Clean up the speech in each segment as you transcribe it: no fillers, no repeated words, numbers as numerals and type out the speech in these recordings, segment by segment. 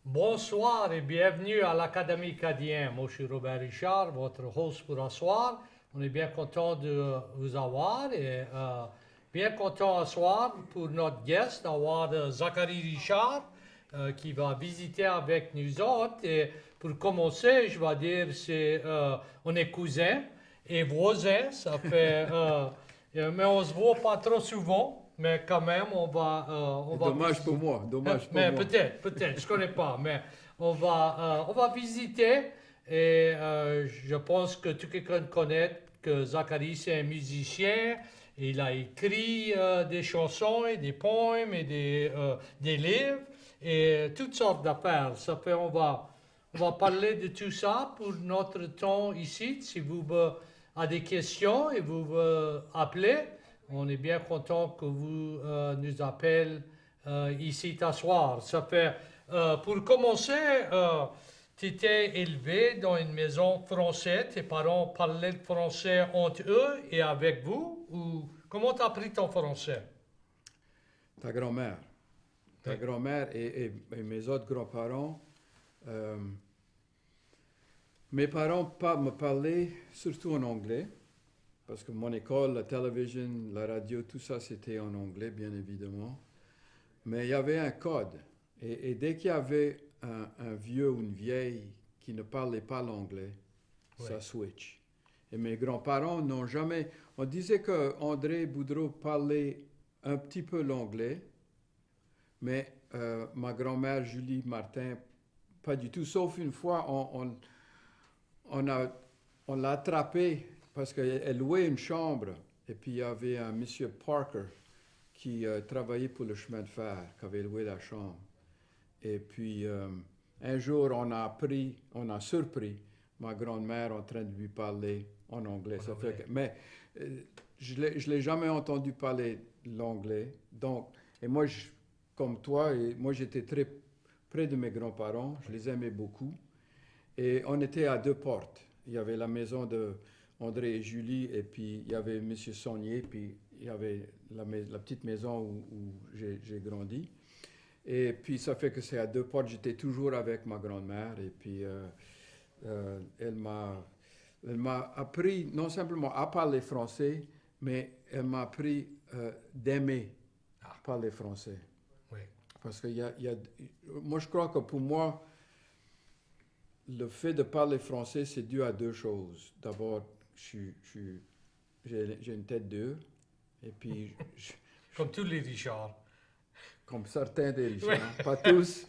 Bonsoir et bienvenue à l'Académie Cadien. Moi, je suis Robert Richard, votre host pour ce soir. On est bien content de vous avoir et bien content ce soir pour notre guest d'avoir Zachary Richard qui va visiter avec nous autres. Et pour commencer, je vais dire on est cousins et voisins. Ça fait, mais on se voit pas trop souvent. Mais quand même, on va Dommage pour visiter. moi, dommage pour Mais moi. peut-être, je connais pas, mais on va visiter et je pense que tout quelqu'un connaît que Zachary c'est un musicien. Il a écrit des chansons et des poèmes et des livres et toutes sortes d'affaires. Ça fait on va parler de tout ça pour notre temps ici. Si vous avez des questions et vous appelez, on est bien content que vous nous appelez ici t'asseoir. Ça fait, pour commencer, tu étais élevé dans une maison française, tes parents parlaient le français entre eux et avec vous, ou comment tu as appris ton français? Ta grand-mère. Ta Oui. grand-mère et mes autres grands-parents. euh, Mes parents me parlaient surtout en anglais, parce que mon école, la télévision, la radio, tout ça c'était en anglais, bien évidemment. Mais il y avait un code. Et dès qu'il y avait un vieux ou une vieille qui ne parlait pas l'anglais, Oui. ça switch. Et mes grands-parents n'ont jamais... On disait que André Boudreau parlait un petit peu l'anglais, mais ma grand-mère Julie Martin, pas du tout. Sauf une fois, on a, on l'a attrapée parce qu'elle louait une chambre. Et puis il y avait un monsieur Parker qui travaillait pour le chemin de fer, qui avait loué la chambre. Et puis un jour, on a surpris ma grand-mère en train de lui parler en anglais. En Ça anglais. fait que, mais je ne l'ai jamais entendu parler l'anglais. Donc, et moi, comme toi, et moi j'étais très près de mes grands-parents, je les aimais beaucoup. Et on était à deux portes. Il y avait la maison de André et Julie, et puis il y avait M. Saunier, puis il y avait la petite maison où j'ai grandi. Et puis ça fait que c'est à deux portes. J'étais toujours avec ma grand-mère, et puis elle m'a appris non simplement à parler français, mais elle m'a appris d'aimer Ah, parler français. oui. Parce que moi je crois que pour moi, le fait de parler français, c'est dû à deux choses. D'abord, j'ai une tête dure, et puis, Comme tous les Richards. comme certains des Oui. Richards, pas tous,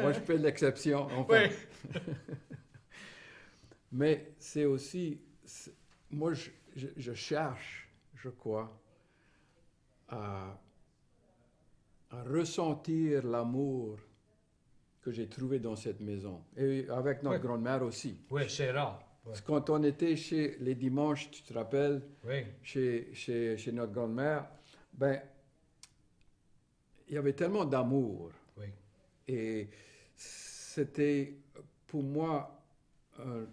moi je fais l'exception, enfin. Oui. Mais c'est aussi, moi je cherche, je crois, à, à ressentir l'amour que j'ai trouvé dans cette maison. Et avec Oui. notre grand-mère aussi. Oui, c'est rare. Oui. Parce que quand on était chez les dimanches, tu te rappelles, Oui. chez notre grand-mère, ben, il y avait tellement d'amour. Oui. Et c'était pour moi un-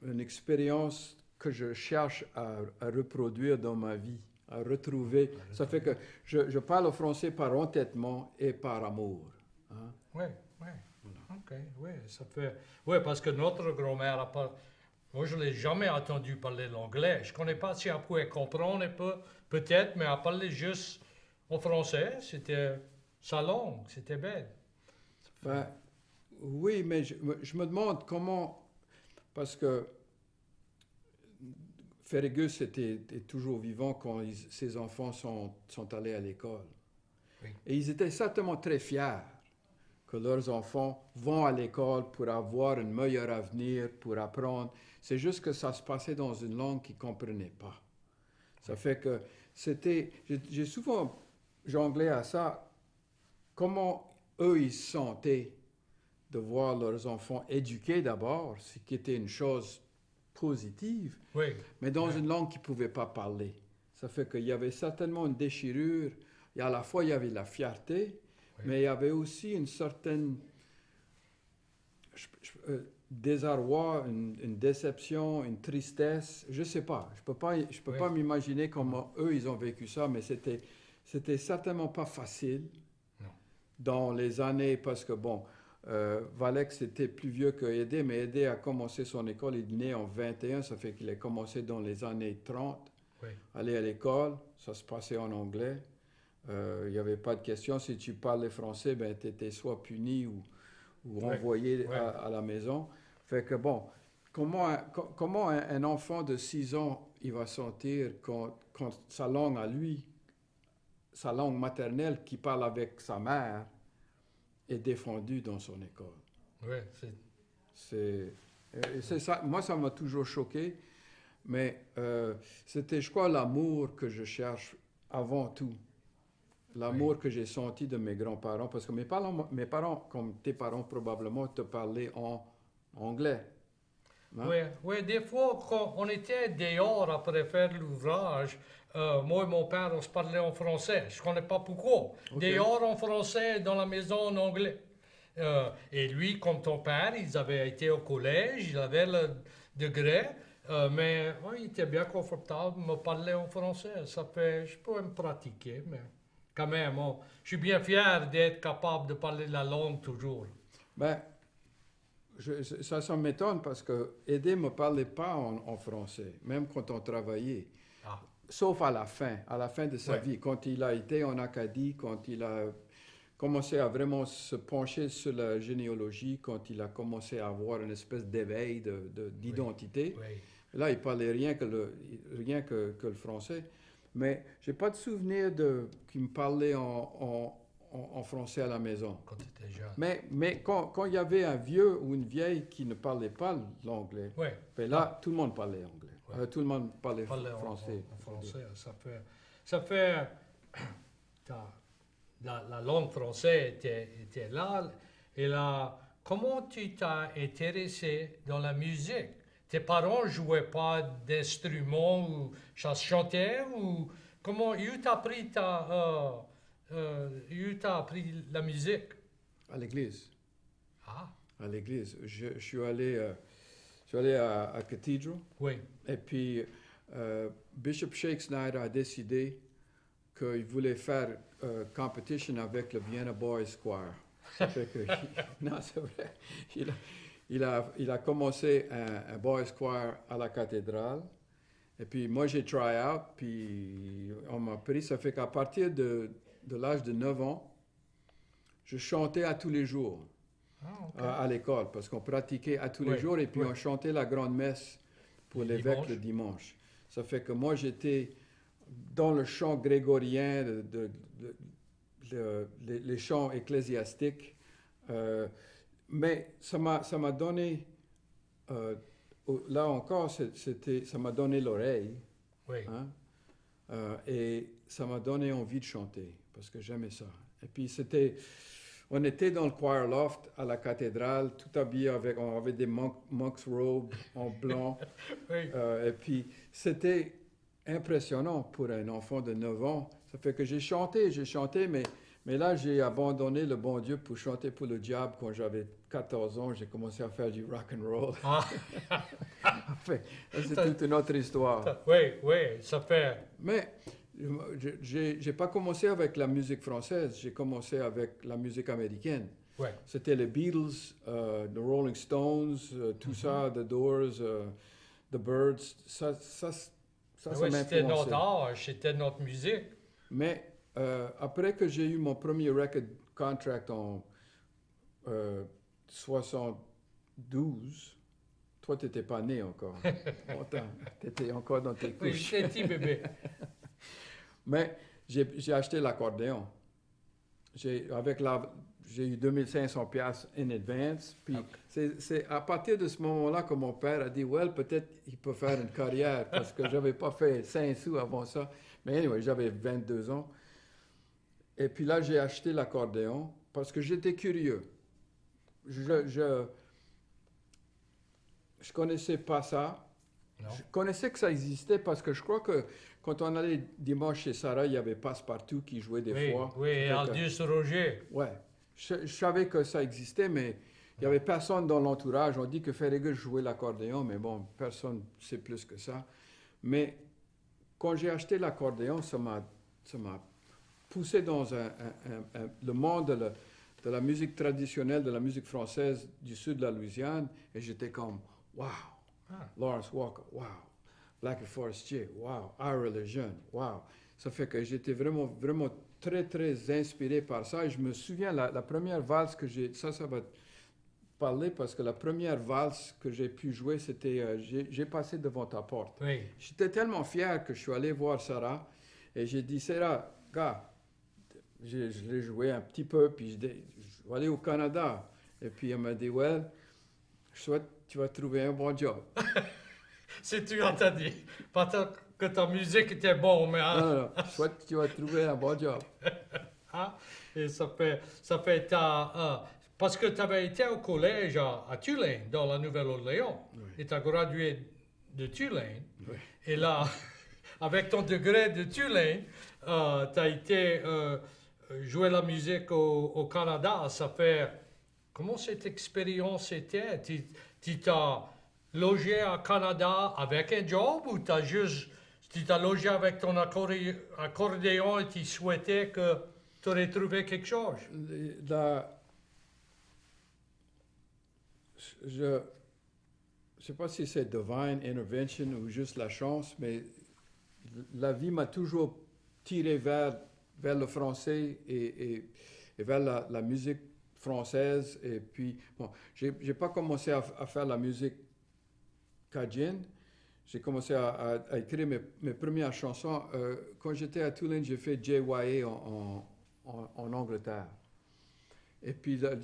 une expérience que je cherche à reproduire dans ma vie, à retrouver. Ça fait que je parle français par entêtement et par amour. Hein. Oui, oui. OK, oui, ça fait... Oui, parce que notre grand-mère a pas... Moi, je ne l'ai jamais entendu parler l'anglais. Je ne connais pas si elle pouvait comprendre un peu, peut-être, mais elle parlait juste en français. C'était sa langue, c'était belle. Ben, oui, mais je me demande comment, parce que Fergus est toujours vivant quand ses enfants sont allés à l'école. Oui. Et ils étaient certainement très fiers que leurs enfants vont à l'école pour avoir un meilleur avenir, pour apprendre. C'est juste que ça se passait dans une langue qu'ils ne comprenaient pas. Ça fait que j'ai souvent jonglé à ça, comment eux ils se sentaient de voir leurs enfants éduqués d'abord, ce qui était une chose positive, Oui, mais dans oui, une langue qu'ils ne pouvaient pas parler. Ça fait qu'il y avait certainement une déchirure, et à la fois il y avait la fierté, oui. mais il y avait aussi une certaine désarroi, une déception, une tristesse, je ne sais pas. Je peux Oui. pas m'imaginer comment eux, ils ont vécu ça, mais c'était certainement pas facile Non. dans les années, parce que bon, Valex était plus vieux que Aidé, mais Aidé a commencé son école, il est né en 21, ça fait qu'il a commencé dans les années 30, Oui. aller à l'école, ça se passait en anglais. Il n'y avait pas de question, si tu parlais français, ben, tu étais soit puni ou Ouais. renvoyé Ouais. à la maison. Fait que bon, comment un enfant de 6 ans, il va sentir quand sa langue à lui, sa langue maternelle qui parle avec sa mère, est défendue dans son école? Ouais, c'est... C'est ça, moi ça m'a toujours choqué, mais c'était, je crois, l'amour que je cherche avant tout. L'amour Oui. que j'ai senti de mes grands-parents, parce que mes parents, comme tes parents probablement, te parlaient en anglais. Hein? Oui, oui, des fois, quand on était dehors après faire l'ouvrage, moi et mon père, on se parlait en français. Je ne connais pas pourquoi. OK. Dehors en français, dans la maison en anglais. Et lui, comme ton père, ils avaient été au collège, il avait le degré, mais ouais, il était bien confortable, me parler en français. Ça fait, je peux me pratiquer, mais quand même, je suis bien fier d'être capable de parler la langue toujours. Ben, ça m'étonne parce que Aidé ne me parlait pas en français, même quand on travaillait. Ah, Sauf à la fin de sa ouais, vie, quand il a été en Acadie, quand il a commencé à vraiment se pencher sur la généalogie, quand il a commencé à avoir une espèce d'éveil oui, d'identité. oui. Là, il parlait rien que le français. Mais j'ai pas de souvenir qu'il me parlait en français à la maison. Quand tu étais jeune. Mais quand il y avait un vieux ou une vieille qui ne parlait pas l'anglais, Oui. ben là, tout le monde parlait anglais. Ouais. Tout le monde parlait Parler français. en français, ça fait, la langue française était là. Et là, comment tu t'as intéressé dans la musique? Tes parents jouaient pas d'instruments ou chantaient ou comment ils t'ont appris ils t'ont appris la musique? À l'église. Ah, À l'église. Je suis allé à Cathedral. oui. Et puis, Bishop Shake Snyder a décidé qu'il voulait faire competition avec le Vienna Boys Choir. Ça fait que, non, c'est vrai. Il a commencé un Boys Choir à la cathédrale. Et puis, moi, j'ai try out, puis on m'a pris. Ça fait qu'à partir de l'âge de 9 ans, je chantais à tous les jours Ah, ok. à l'école, parce qu'on pratiquait à tous les Oui, jours, et puis oui. on chantait la grande messe pour Le l'évêque dimanche. le dimanche. Ça fait que moi, j'étais dans le chant grégorien, les chants ecclésiastiques, mais ça m'a donné, là encore, ça m'a donné l'oreille, Oui. hein, et ça m'a donné envie de chanter, parce que j'aimais ça. Et puis on était dans le choir loft à la cathédrale, tout habillé on avait des monk's robes en blanc. Oui. Et puis, c'était impressionnant pour un enfant de 9 ans. Ça fait que j'ai chanté, mais là, j'ai abandonné le bon Dieu pour chanter pour le diable quand j'avais 14 ans. J'ai commencé à faire du rock and roll. Ah, Enfin, ça, c'est toute une autre histoire. oui, oui, ça fait. Mais j'ai pas commencé avec la musique française, j'ai commencé avec la musique américaine. Ouais. C'était les Beatles, the Rolling Stones, tout ça, The Doors, The Byrds, ça Ouais, m'a c'était influencé. notre âge, c'était notre musique. Mais après que j'ai eu mon premier record contract en 72, toi, tu n'étais pas né encore. Tu étais encore dans tes Oui, couches. j'étais un petit bébé. Mais j'ai acheté l'accordéon. J'ai eu 2500 pièces in advance. Puis c'est à partir de ce moment-là que mon père a dit, well, peut-être il peut faire une carrière parce que j'avais pas fait 5 sous avant ça. Mais anyway, j'avais 22 ans. Et puis là, j'ai acheté l'accordéon parce que j'étais curieux. Je connaissais pas ça. Non. Je connaissais que ça existait parce que je crois que quand on allait dimanche chez Sarah, il y avait Passepartout qui jouait des Oui, fois. oui, et Ça fait que- Aldus Roger. Ouais, je savais que ça existait, mais il n'y avait personne dans l'entourage. On dit que Ferregus jouait l'accordéon, mais bon, personne ne sait plus que ça. Mais quand j'ai acheté l'accordéon, ça m'a poussé dans le monde de la musique traditionnelle, de la musique française du sud de la Louisiane, et j'étais comme, wow, Ah, Lawrence Walker, wow, Blackie Forestier, wow, Ira le Jeune, wow. Ça fait que j'étais vraiment, vraiment très, très inspiré par ça. Et je me souviens, la première valse que ça va parler parce que la première valse que j'ai pu jouer, c'était j'ai passé devant ta porte. oui. J'étais tellement fier que je suis allé voir Sarah et j'ai dit, Sarah, gars, je l'ai joué un petit peu, puis je vais aller au Canada. Et puis elle m'a dit, well, je souhaite que tu vas trouver un bon job. Si tu as dit, pas que ta musique était bonne, mais Non, non, non, je souhaite que tu vas trouver un bon job. ah, et ça fait parce que tu avais été au collège à Tulane, dans la Nouvelle-Orléans, Oui. et tu as gradué de Tulane, Oui. et là, avec ton degré de Tulane, tu as été jouer la musique au Canada. Ça fait, comment cette expérience était? Tu t'as logé au Canada avec un job ou tu t'as logé avec ton accordéon et tu souhaitais que tu aurais trouvé quelque chose? La- je ne sais pas si c'est divine intervention ou juste la chance, mais la vie m'a toujours tiré vers le français et vers la musique française. Et puis, bon, j'ai pas commencé à faire la musique cajun. J'ai commencé à écrire mes premières chansons. Quand j'étais à Tulane, j'ai fait JYA en Angleterre. Et puis, là,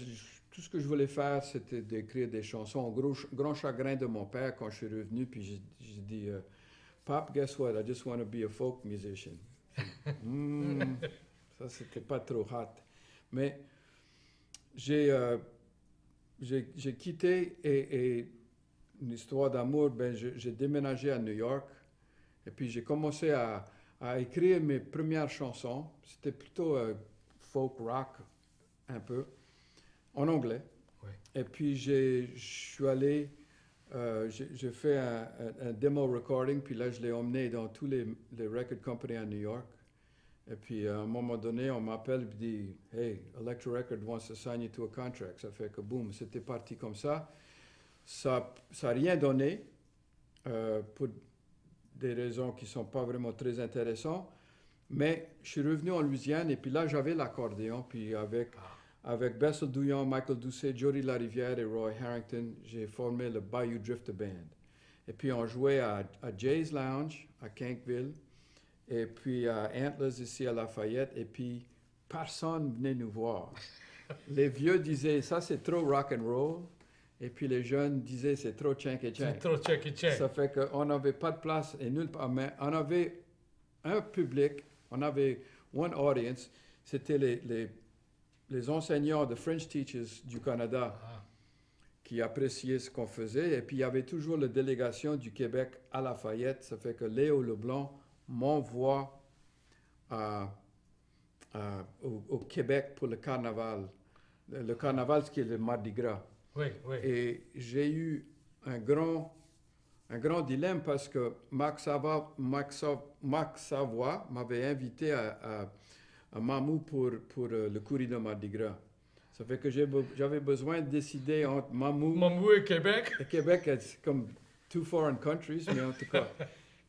tout ce que je voulais faire, c'était d'écrire des chansons. Au grand chagrin de mon père, quand je suis revenu, puis j'ai dit, Pop, guess what? I just want to be a folk musician. Ça, c'était pas trop hot. Mais j'ai quitté et une histoire d'amour, ben, j'ai déménagé à New York. Et puis, j'ai commencé à écrire mes premières chansons. C'était plutôt folk rock, un peu, en anglais. Oui. Et puis, je suis allé, j'ai fait un demo recording, puis là, je l'ai emmené dans tous les record companies à New York. Et puis, à un moment donné, on m'appelle et me dit, Hey, Elektra Record wants to sign you to a contract. Ça fait que, boum, c'était parti comme ça. Ça n'a rien donné pour des raisons qui ne sont pas vraiment très intéressantes. Mais je suis revenu en Louisiane et puis là, j'avais l'accordéon. Puis avec Bessel Douillon, Michael Doucet, Jody Larivière et Roy Harrington, j'ai formé le Bayou Drifter Band. Et puis on jouait à Jay's Lounge, à Cankville, et puis à Antlers ici à Lafayette, et puis personne venait nous voir. Les vieux disaient, ça c'est trop rock and roll, et puis les jeunes disaient, c'est trop tchank et C'est tchank. trop check et check. Ça fait qu'on n'avait pas de place et nulle part, mais on avait un public, on avait one audience, c'était les enseignants de French Teachers du Canada Ah, qui appréciaient ce qu'on faisait. Et puis, il y avait toujours la délégation du Québec à Lafayette. Ça fait que Léo Leblanc m'envoie au Québec pour le carnaval. Le carnaval, ce qui est le Mardi Gras. oui, oui. Et j'ai eu un grand dilemme parce que Max Savoie m'avait invité à Mamou pour le courrier de Mardi Gras. Ça fait que j'avais besoin de décider entre Mamou Mamou et Québec. et Québec. C'est comme two foreign countries, mais en tout cas,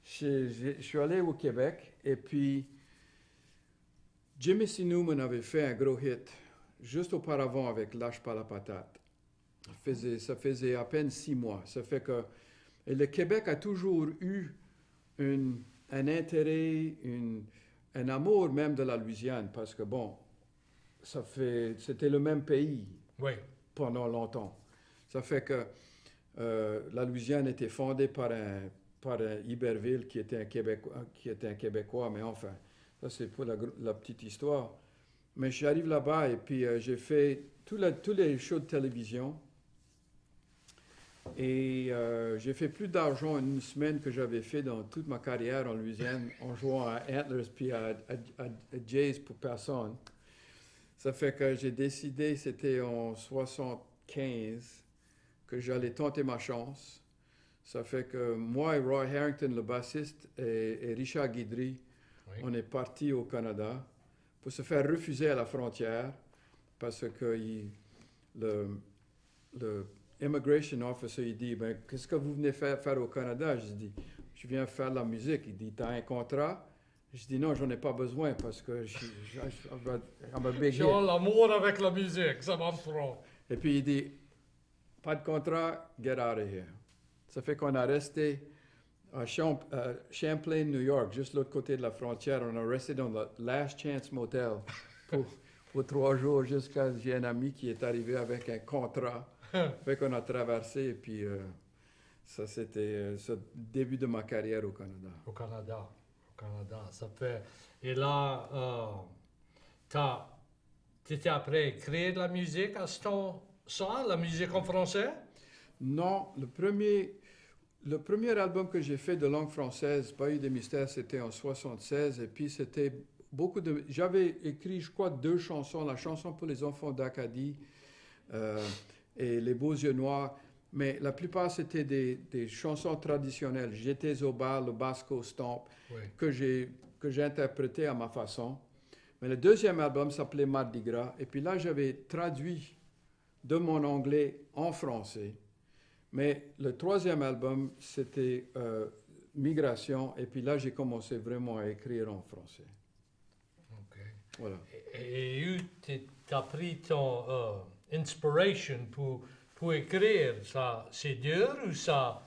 je suis allé au Québec et puis Jimmy C. Newman avait fait un gros hit juste auparavant avec Lâche pas la patate. Ça faisait à peine 6 mois. Ça fait que et le Québec a toujours eu un intérêt, un amour même de la Louisiane, parce que bon, c'était le même pays Oui, pendant longtemps. Ça fait que la Louisiane était fondée par un Iberville qui était un Québécois, mais enfin, ça c'est pour la petite histoire. Mais j'arrive là-bas et puis j'ai fait tous les shows de télévision. Et j'ai fait plus d'argent en une semaine que j'avais fait dans toute ma carrière en Louisiane en jouant à Antlers puis à Jay's pour personne. Ça fait que j'ai décidé, c'était en 75, que j'allais tenter ma chance. Ça fait que moi et Roy Harrington, le bassiste, et Richard Guidry, oui. on est partis au Canada pour se faire refuser à la frontière parce que le immigration officer, il dit, ben, qu'est-ce que vous venez faire au Canada? Je dis, je viens faire de la musique. Il dit, t'as un contrat? Je dis, non, j'en ai pas besoin parce que I'm a big J'ai hit. l'amour avec la musique, ça m'en prend. Et puis il dit, pas de contrat, get out of here. Ça fait qu'on a resté à Champlain, New York, juste l'autre côté de la frontière. On a resté dans le Last Chance Motel pour 3 jours jusqu'à j'ai un ami qui est arrivé avec un contrat. Ça fait qu'on a traversé et puis ça c'était ce début de ma carrière au Canada. Au Canada, ça fait... Et là, tu étais après écrire de la musique à ce temps-là, la musique en français? Non, le premier album que j'ai fait de langue française, Pas eu de mystère, c'était en 76 et puis c'était j'avais écrit, je crois, 2 chansons, la chanson pour les enfants d'Acadie et Les Beaux Yeux Noirs, mais la plupart c'était des chansons traditionnelles. J'étais au bar, le Basco Stomp, Oui. que j'ai interprété à ma façon. Mais le deuxième album s'appelait Mardi Gras, et puis là j'avais traduit de mon anglais en français. Mais le troisième album, c'était Migration, et puis là, j'ai commencé vraiment à écrire en français. OK. Voilà. Et tu as pris ton inspiration pour écrire. Ça, c'est dur ou ça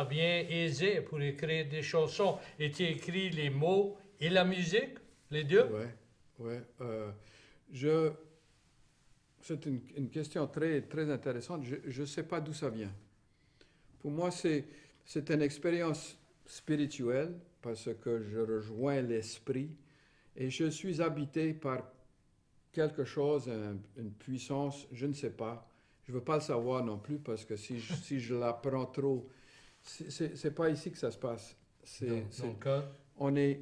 vient aisé pour écrire des chansons? Et tu écris les mots et la musique, les deux? Ouais. C'est une question très, très intéressante. Je ne sais pas d'où ça vient. Pour moi, c'est une expérience spirituelle parce que je rejoins l'esprit et je suis habité par quelque chose, une puissance, je ne sais pas. Je ne veux pas le savoir non plus parce que si je l'apprends trop, c'est pas ici que ça se passe. On est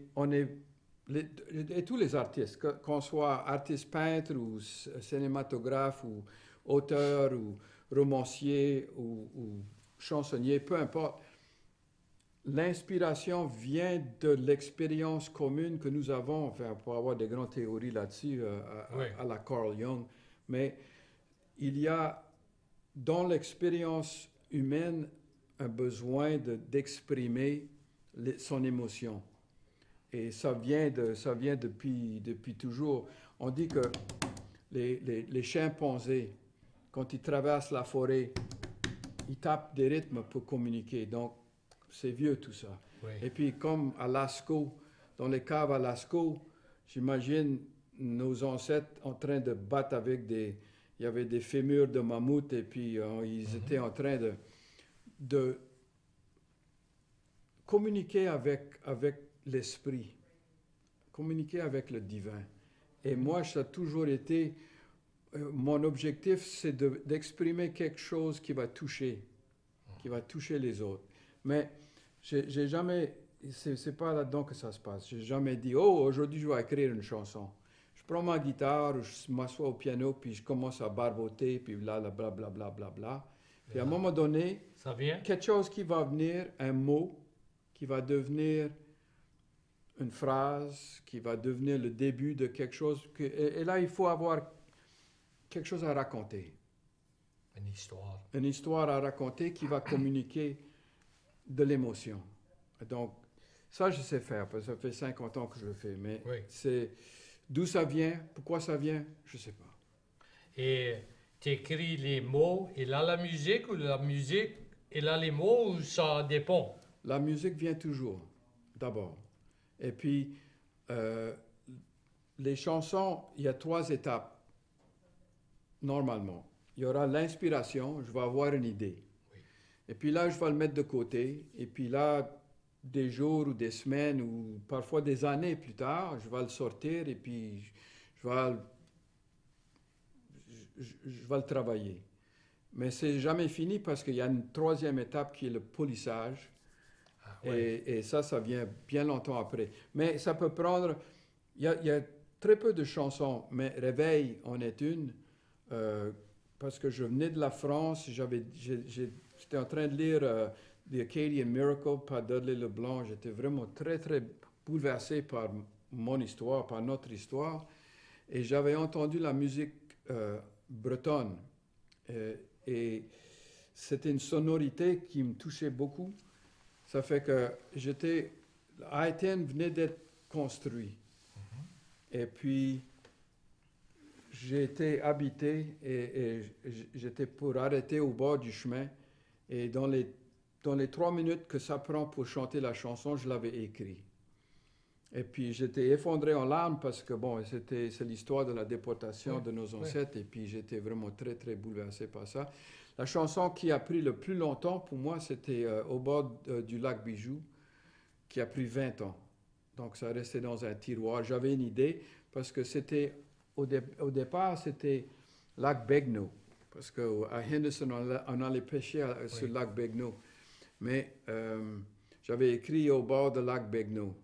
et tous les artistes, qu'on soit artiste peintre ou cinématographe ou auteur ou romancier ou chansonnier, peu importe, l'inspiration vient de l'expérience commune que nous avons. Enfin, on peut avoir des grandes théories là-dessus à la Carl Jung, mais il y a dans l'expérience humaine un besoin d'exprimer son émotion. Et ça vient depuis toujours. On dit que les chimpanzés, quand ils traversent la forêt, ils tapent des rythmes pour communiquer. Donc, c'est vieux tout ça. Oui. Et puis, comme à Lascaux, dans les caves à Lascaux, j'imagine nos ancêtres en train de battre avec il y avait des fémurs de mammouth et puis ils étaient en train de communiquer avec l'esprit, communiquer avec le divin. Et moi, ça a toujours été, mon objectif, c'est d'exprimer quelque chose qui va toucher les autres. Mais j'ai jamais, c'est pas là-dedans que ça se passe. J'ai jamais dit, oh, aujourd'hui, je vais écrire une chanson. Je prends ma guitare, je m'assois au piano, puis je commence à barboter, puis blablabla. Puis à un moment donné, ça vient? Quelque chose qui va venir, un mot, qui va devenir une phrase, qui va devenir le début de quelque chose. Et là, il faut avoir quelque chose à raconter. Une histoire. Une histoire à raconter qui va communiquer de l'émotion. Donc, ça, je sais faire, parce que ça fait 50 ans que je le fais. Mais c'est d'où ça vient, pourquoi ça vient, je ne sais pas. Et tu écris les mots et là la musique, ou la musique et là les mots, ou ça dépend? La musique vient toujours, d'abord. Et puis, les chansons, il y a 3 étapes, normalement. Il y aura l'inspiration, je vais avoir une idée. Oui. Et puis là, je vais le mettre de côté. Et puis là, des jours ou des semaines ou parfois des années plus tard, je vais le sortir et puis je vais le travailler. Mais c'est jamais fini parce qu'il y a une 3e étape qui est le polissage. Et ça vient bien longtemps après. Mais ça peut prendre... Il y a très peu de chansons, mais Réveil en est une. Parce que je venais de la France, j'étais en train de lire The Acadian Miracle par Dudley LeBlanc. J'étais vraiment très, très bouleversé par mon histoire, par notre histoire. Et j'avais entendu la musique bretonne. Et c'était une sonorité qui me touchait beaucoup. Ça fait que Haïtienne venait d'être construit. Et puis, j'ai été habité et j'étais pour arrêter au bord du chemin. Et dans les 3 minutes que ça prend pour chanter la chanson, je l'avais écrit. Et puis j'étais effondré en larmes parce que bon, c'est l'histoire de la déportation de nos ancêtres et puis j'étais vraiment très très bouleversé par ça. La chanson qui a pris le plus longtemps pour moi, c'était Au bord du lac Bijou, qui a pris 20 ans. Donc ça restait dans un tiroir. J'avais une idée parce que c'était au départ c'était lac Begnaud parce qu'à Henderson on allait pêcher sur le lac Begnaud. Mais j'avais écrit Au bord du lac Begnaud.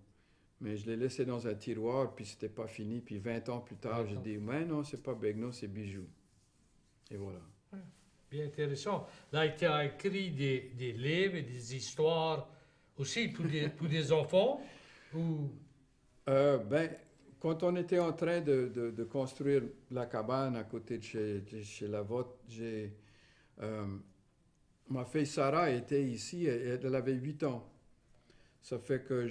Mais je l'ai laissé dans un tiroir, puis c'était pas fini. Puis 20 ans plus tard, j'ai dit, mais non, c'est pas Begnaud, c'est Bijou. Et voilà. Bien intéressant. Là, tu as écrit des livres et des histoires aussi pour des enfants ou... Quand on était en train de construire la cabane à côté de chez la vôtre, ma fille Sarah était ici, elle avait 8 ans. Ça fait que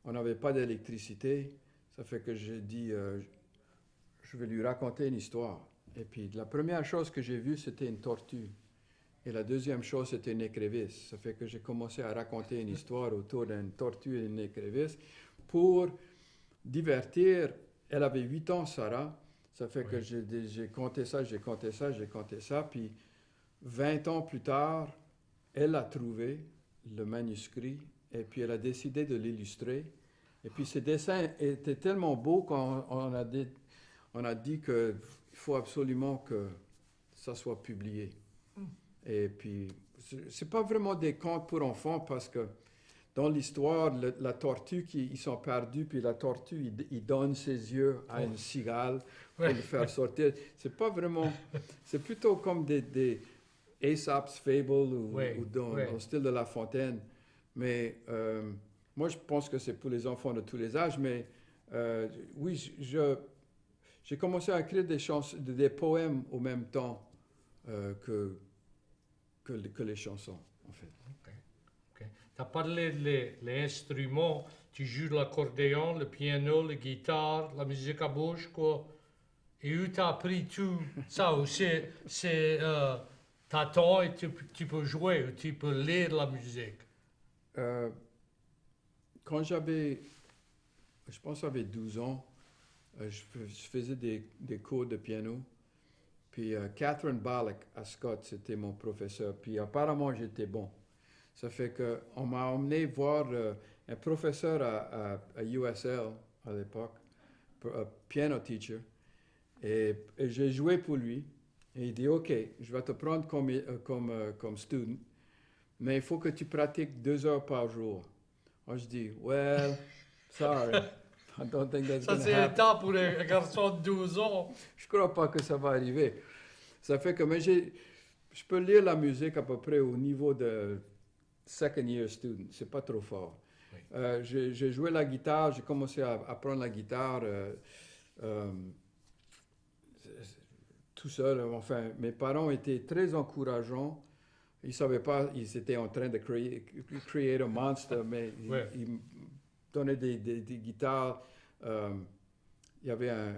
on n'avait pas d'électricité. Ça fait que j'ai dit, je vais lui raconter une histoire. Et puis, la première chose que j'ai vue, c'était une tortue. Et la deuxième chose, c'était une écrevisse. Ça fait que j'ai commencé à raconter une histoire autour d'une tortue et une écrevisse pour divertir. Elle avait 8 ans, Sarah. Ça fait que j'ai compté ça. Puis, 20 ans plus tard, elle a trouvé le manuscrit et puis elle a décidé de l'illustrer. Et puis ces dessins étaient tellement beaux qu'on a dit qu'il faut absolument que ça soit publié. Et puis, c'est pas vraiment des contes pour enfants parce que dans l'histoire, la tortue, ils sont perdus, puis la tortue, il donne ses yeux à une cigale pour le faire sortir. C'est pas vraiment... C'est plutôt comme des Aesop's Fable ou dans le style de La Fontaine. Mais moi, je pense que c'est pour les enfants de tous les âges. Mais oui, j'ai commencé à écrire des poèmes au même temps que les chansons, en fait. Tu as parlé des instruments. Tu joues l'accordéon, le piano, la guitare, la musique à bouche, quoi. Et où tu as appris tout ça? Ou c'est t'attends et tu peux jouer, ou tu peux lire la musique. Quand je pense j'avais 12 ans, je faisais des cours de piano. Puis Catherine Ballack à Scott, c'était mon professeur. Puis apparemment, j'étais bon. Ça fait qu'on m'a emmené voir un professeur à USL à l'époque, un piano teacher. Et j'ai joué pour lui. Et il dit, OK, je vais te prendre comme student, mais il faut que tu pratiques 2 heures par jour. Moi, je dis, well, sorry. I don't think that's Ça, c'est le temps pour un garçon de 12 ans. Je crois pas que ça va arriver. Ça fait que je peux lire la musique à peu près au niveau de second year student. C'est pas trop fort. Oui. J'ai joué la guitare, j'ai commencé à apprendre la guitare tout seul. Enfin, mes parents étaient très encourageants. Ils ne savaient pas, ils étaient en train de créer un monstre, mais ils me donnaient des guitares. Il y avait un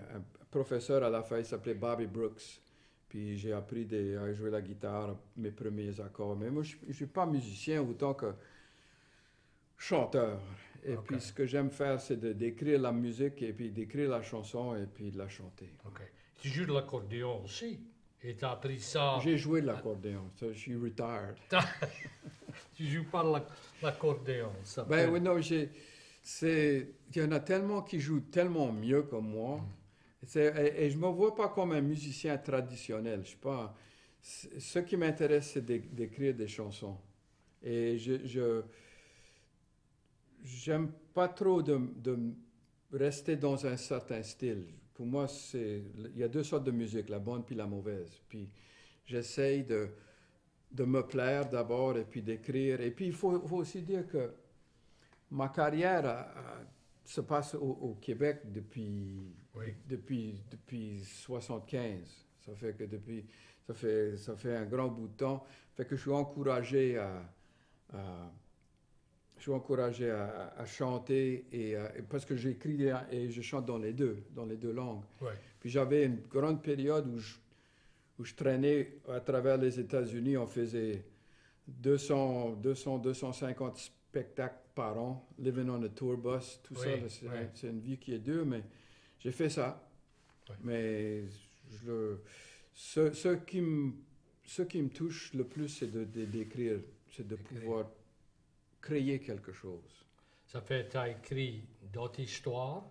professeur à la fin, il s'appelait Bobby Brooks. Puis j'ai appris à jouer la guitare, mes premiers accords. Mais moi, je ne suis pas musicien autant que chanteur. Et puis ce que j'aime faire, c'est d'écrire la musique et puis d'écrire la chanson et puis de la chanter. Okay. Tu joues de l'accordéon aussi. Et tu as appris ça... J'ai joué de l'accordéon. Je suis retired. Tu joues pas l'accordéon. Ben oui, non, il y en a tellement qui jouent tellement mieux que moi. Et je ne me vois pas comme un musicien traditionnel. Je sais pas. Ce qui m'intéresse, c'est d'écrire des chansons. Et j'aime pas trop de rester dans un certain style. Pour moi, il y a 2 sortes de musique, la bonne puis la mauvaise. Puis j'essaye de me plaire d'abord et puis d'écrire. Et puis il faut aussi dire que ma carrière se passe au Québec depuis, Oui. depuis 75. Ça fait que ça fait un grand bout de temps. Fait que je suis encouragé à chanter parce que j'écris et je chante dans les deux langues. Oui. Puis j'avais une grande période où je traînais à travers les États-Unis. On faisait 250 spectacles par an, living on a tour bus, tout ça. Là, c'est une vie qui est dure, mais j'ai fait ça. Oui. Mais ce qui me touche le plus, c'est d'écrire, c'est de pouvoir créer quelque chose. Ça fait, tu as écrit d'autres histoires,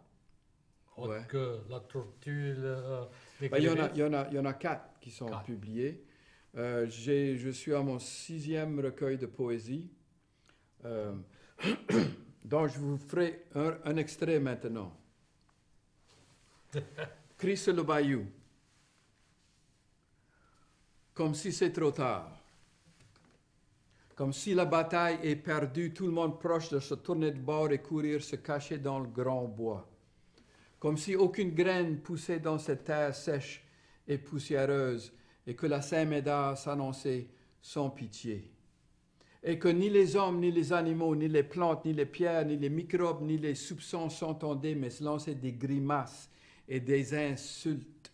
autre Ouais. que la tortue, les Ben, il y crevettes. en a 4 qui sont 4. publiés. Je suis à mon 6e recueil de poésie. Donc, je vous ferai un extrait maintenant. Crie sur le bayou. Comme si c'est trop tard. Comme si la bataille est perdue, tout le monde proche de se tourner de bord et courir se cacher dans le grand bois. Comme si aucune graine poussait dans cette terre sèche et poussiéreuse, et que la Saint-Médard s'annonçait sans pitié. Et que ni les hommes, ni les animaux, ni les plantes, ni les pierres, ni les microbes, ni les soupçons s'entendaient, mais se lançaient des grimaces et des insultes.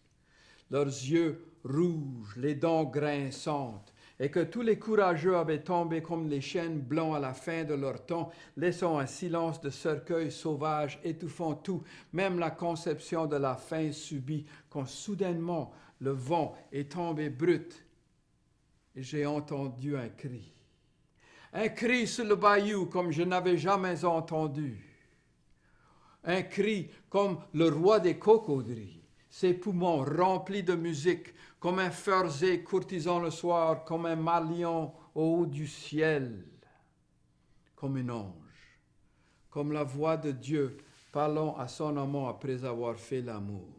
Leurs yeux rouges, les dents grinçantes, et que tous les courageux avaient tombé comme les chênes blancs à la fin de leur temps, laissant un silence de cercueil sauvage, étouffant tout, même la conception de la fin subie, quand soudainement le vent est tombé brut, et j'ai entendu un cri. Un cri sur le bayou comme je n'avais jamais entendu. Un cri comme le roi des cocauderies, ses poumons remplis de musique, comme un fursé courtisan le soir, comme un malion au haut du ciel, comme un ange, comme la voix de Dieu parlant à son amant après avoir fait l'amour.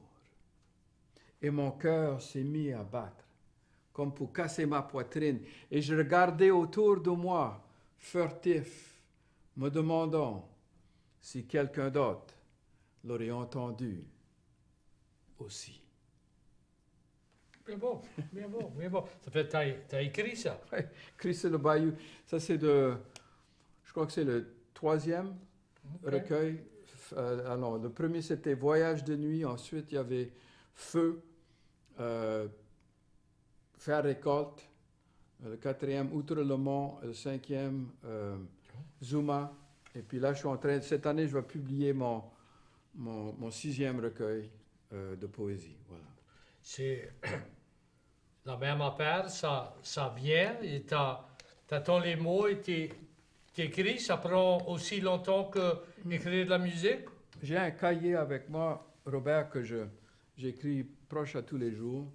Et mon cœur s'est mis à battre, comme pour casser ma poitrine, et je regardais autour de moi, furtif, me demandant si quelqu'un d'autre l'aurait entendu aussi. Bien bon, bien bon, bien bon. Ça fait, t'as écrit ça. Ouais, Crie sur le bayou, ça c'est je crois que c'est le 3e recueil. Alors, le premier c'était Voyage de nuit, ensuite il y avait Feu, Faire récolte, le 4e Outre le Mont, le 5e Zuma, et puis là je suis en train, cette année je vais publier mon 6e recueil de poésie. Voilà. C'est la même affaire, ça vient et t'as ton les mots et t'écris, ça prend aussi longtemps que écrire de la musique. J'ai un cahier avec moi, Robert, que j'écris proche à tous les jours.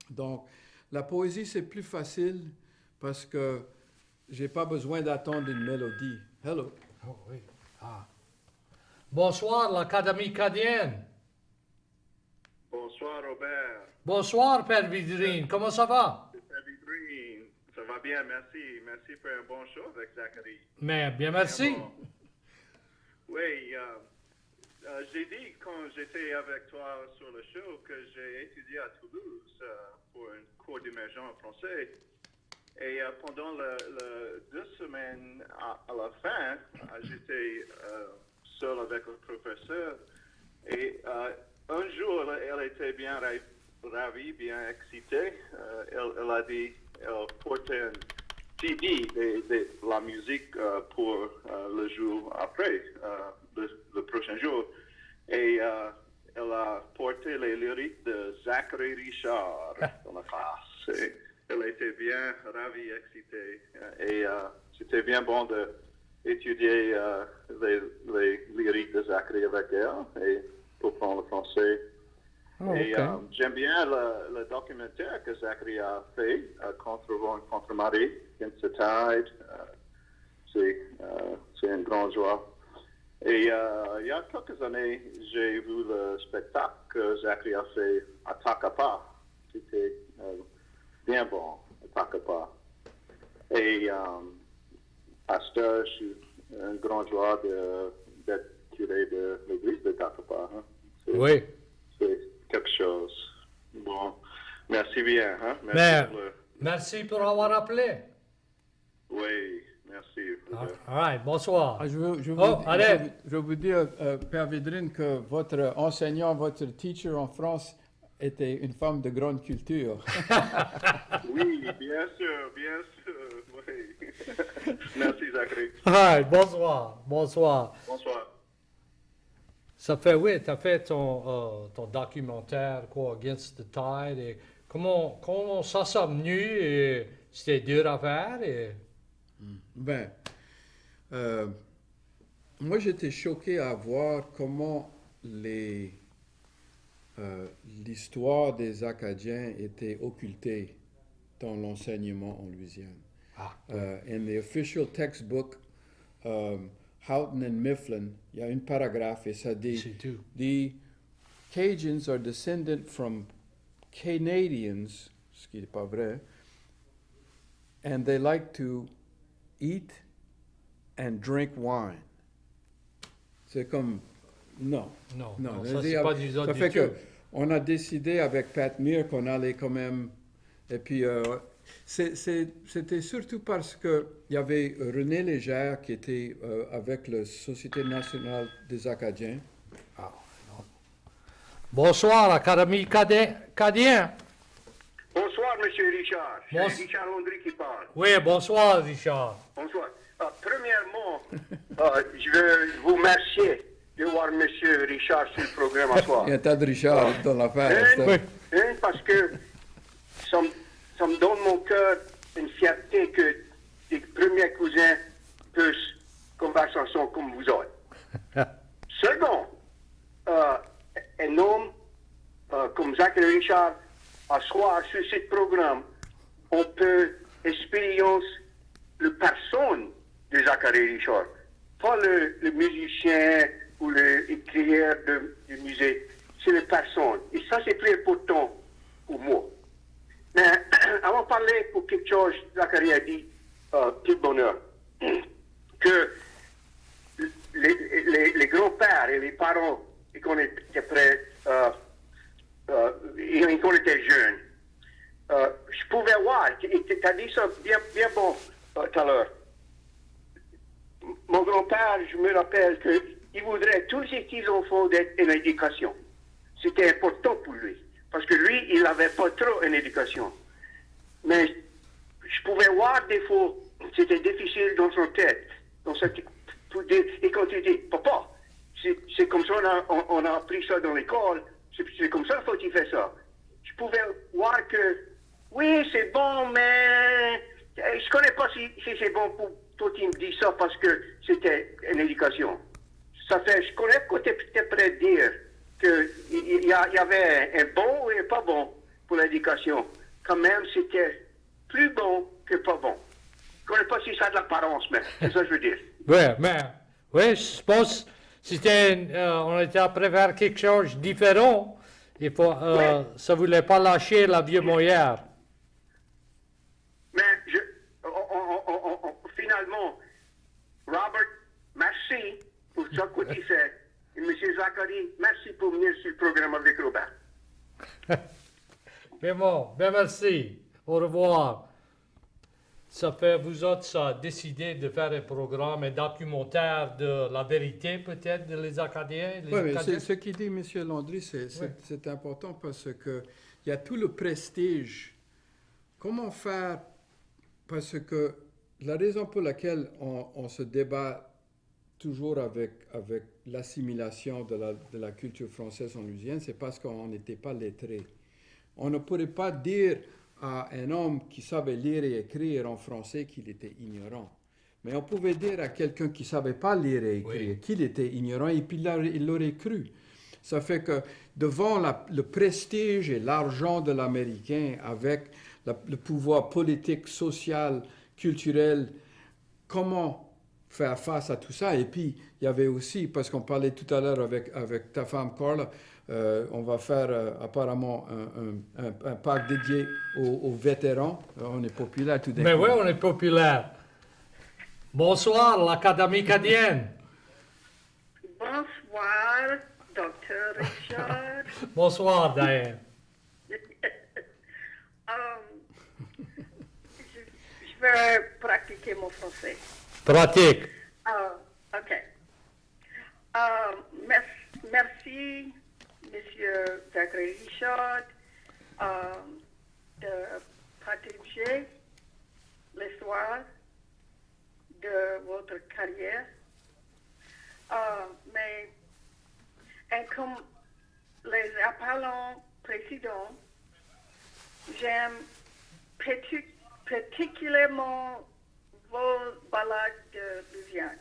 Donc, la poésie, c'est plus facile parce que j'ai pas besoin d'attendre une mélodie. Hello. Oh oui. Ah. Bonsoir, l'Académie acadienne. Bonsoir Robert. Bonsoir, Père Vidrine. Comment ça va? C'est David Green. Ça va bien, merci. Merci pour un bon show avec Zachary. Mais bien, merci. Bon. Oui, j'ai dit quand j'étais avec toi sur le show que j'ai étudié à Toulouse pour un cours d'immersion en français. Et pendant les 2 semaines à la fin, j'étais seul avec le professeur. Et un jour, elle était bien ravie, bien excitée. Elle a dit qu'elle portait un CD de la musique pour le jour après, le prochain jour. Et elle a porté les lyriques de Zachary Richard dans la classe. Et elle était bien ravie, excitée. Et c'était bien bon d'étudier les lyriques de Zachary avec elle et pour prendre le français. Oh, Et okay. j'aime bien le documentaire que Zachary a fait contre Marie, Against the Tide. C'est une grande joie. Et il y a quelques années, j'ai vu le spectacle que Zachary a fait à Takapa. C'était bien bon, à Takapa. Et à cette heure, je suis une grande joie curé de l'église de Tacapa. Hein? Oui. C'est quelque chose. Bon, merci bien. Hein? Mais Pour le... merci pour avoir appelé. Oui, merci. All right, bonsoir. Ah, je veux allez. vous dire, Père Védrine, que votre enseignant, votre teacher en France était une femme de grande culture. Oui, bien sûr, oui. Merci, Zachary. All right, bonsoir. Bonsoir. Ça fait, oui, tu as fait ton documentaire, quoi, Against the Tide. Et comment ça s'est venu? Et c'était dur à faire? Et... Ben, moi j'étais choqué à voir comment l'histoire des Acadiens était occultée dans l'enseignement en Louisiane. In the official textbook, Houghton and Mifflin, il y a un paragraphe et ça dit The Cajuns are descended from Canadians, ce qui n'est pas vrai, and they like to eat and drink wine. C'est comme non, ça c'est pas du ça fait que on a décidé avec Pat Meir qu'on allait quand même, et puis c'était surtout parce que il y avait René Légère qui était avec la Société nationale des Acadiens. Bonsoir, Académie Cadien. Bonsoir, Monsieur Richard. C'est Richard Landry qui parle. Oui, bonsoir, Richard. Bonsoir. Premièrement, je veux vous remercier de voir Monsieur Richard sur le programme à soir. Il y a un tas de Richard dans l'affaire. Parce que ça me donne mon cœur une fierté que des premiers cousins puissent conversation comme vous autres. Second, un homme comme Zachary Richard, à soir sur ce programme, on peut expérimenter la personne de Zachary Richard, pas le musicien ou l'écrivain du musée, c'est la personne. Et ça, c'est très important pour moi. Mais avant de parler pour quelque chose, Zachary a dit, tout bonheur, que les grands-pères et les parents, quand on était prêts, quand on était jeunes, je pouvais voir, tu as dit ça bien bon tout à l'heure. Mon grand-père, je me rappelle qu'il voudrait tous ses petits-enfants d'être en éducation. C'était important pour lui, parce que lui, il n'avait pas trop une éducation. Mais je pouvais voir des fois, c'était difficile dans son tête. Et quand il dit, papa, c'est comme ça, on a appris ça dans l'école, c'est comme ça qu'il faut faire ça. Je pouvais voir que, oui, c'est bon, mais je ne connais pas si c'est bon pour toi qui me dis ça parce que c'était une éducation. Ça fait, je connais que tu es prêt à dire qu'il y avait un bon et un pas bon pour l'éducation. Quand même, c'était plus bon que pas bon. Je ne connais pas si ça a de l'apparence, mais c'est ça que je veux dire. Oui, je pense que on était après faire quelque chose de différent. Ça ne voulait pas lâcher la vieux moyenne. Mais finalement, Robert, merci pour ce que tu fais. Et M. Zachary, merci pour venir sur le programme avec Robert. Mais bon, merci. Au revoir. Ça fait, vous autres, ça a décidé de faire un programme, un documentaire de la vérité, peut-être, de les Acadiens. Oui, mais ce qu'il dit, M. Landry, c'est important parce que il y a tout le prestige. Comment faire? Parce que la raison pour laquelle on se débat toujours avec l'assimilation de la culture française en Louisiane, c'est parce qu'on n'était pas lettrés. On ne pourrait pas dire à un homme qui savait lire et écrire en français qu'il était ignorant. Mais on pouvait dire à quelqu'un qui ne savait pas lire et écrire qu'il était ignorant et puis il l'aurait cru. Ça fait que devant le prestige et l'argent de l'Américain avec le pouvoir politique, social, culturel, comment faire face à tout ça? Et puis, il y avait aussi, parce qu'on parlait tout à l'heure avec ta femme Carla, on va faire apparemment un parc dédié aux vétérans. On est populaire tout d'un coup. Mais oui, on est populaire. Bonsoir, l'Académie Cadienne. Bonsoir. Bonsoir, docteur Richard. Bonsoir, Diane. Je vais pratiquer mon français. Pratique. OK. Merci, Monsieur Zachary Richard, de partager l'histoire de votre carrière. Mais comme les appelants précédents, j'aime particulièrement vos ballades de Louisiane.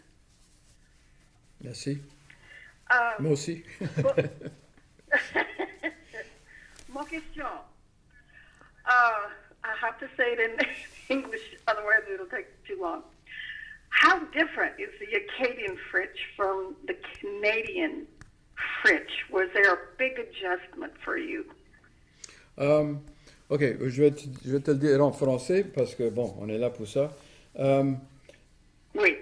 Merci. Euh, Moi aussi. Mon question. I have to say it in English, otherwise it'll take too long. How different is the Acadian French from the Canadian French? Was there a big adjustment for you? OK, je vais te le dire en français parce que, bon, on est là pour ça. Oui.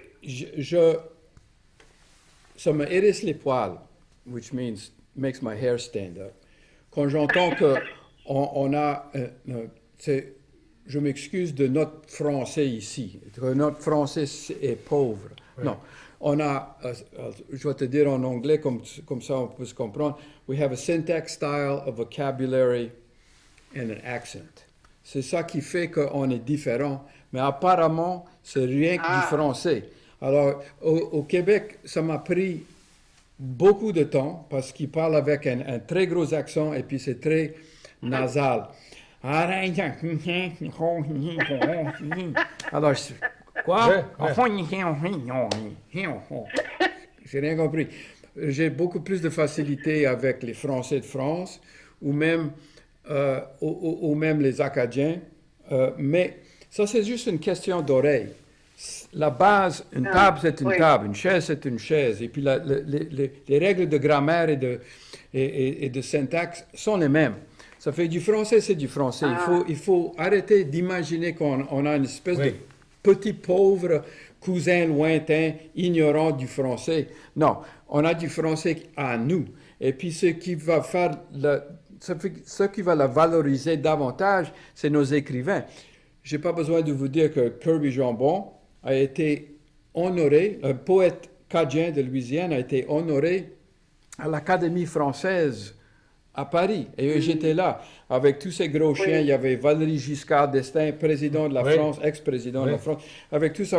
Ça me hérisse les poils, which makes my hair stand up. Quand j'entends que on a, je m'excuse de notre français ici, que notre français est pauvre. Oui. Non, on a, je vais te dire en anglais comme ça on peut se comprendre. We have a syntax style, a vocabulary and an accent. C'est ça qui fait qu'on est différent. Mais apparemment, c'est rien que du français. Alors, au Québec, ça m'a pris beaucoup de temps parce qu'il parle avec un très gros accent et puis c'est très nasal. Alors, quoi? J'ai rien compris. J'ai beaucoup plus de facilité avec les Français de France ou même les Acadiens. Mais ça, c'est juste une question d'oreille. La base, une table, c'est une table, une chaise, c'est une chaise. Et puis, les règles de grammaire et de syntaxe sont les mêmes. Ça fait du français, c'est du français. Il faut arrêter d'imaginer qu'on a une espèce de petit pauvre cousin lointain, ignorant du français. Non, on a du français à nous. Et puis, ce qui va la valoriser davantage, c'est nos écrivains. Je n'ai pas besoin de vous dire que Kirby Jambon a été honoré, un poète cadien de Louisiane a été honoré à l'Académie française à Paris. Et j'étais là, avec tous ces gros chiens. Il y avait Valéry Giscard d'Estaing, président de la France, ex-président de la France, avec tous,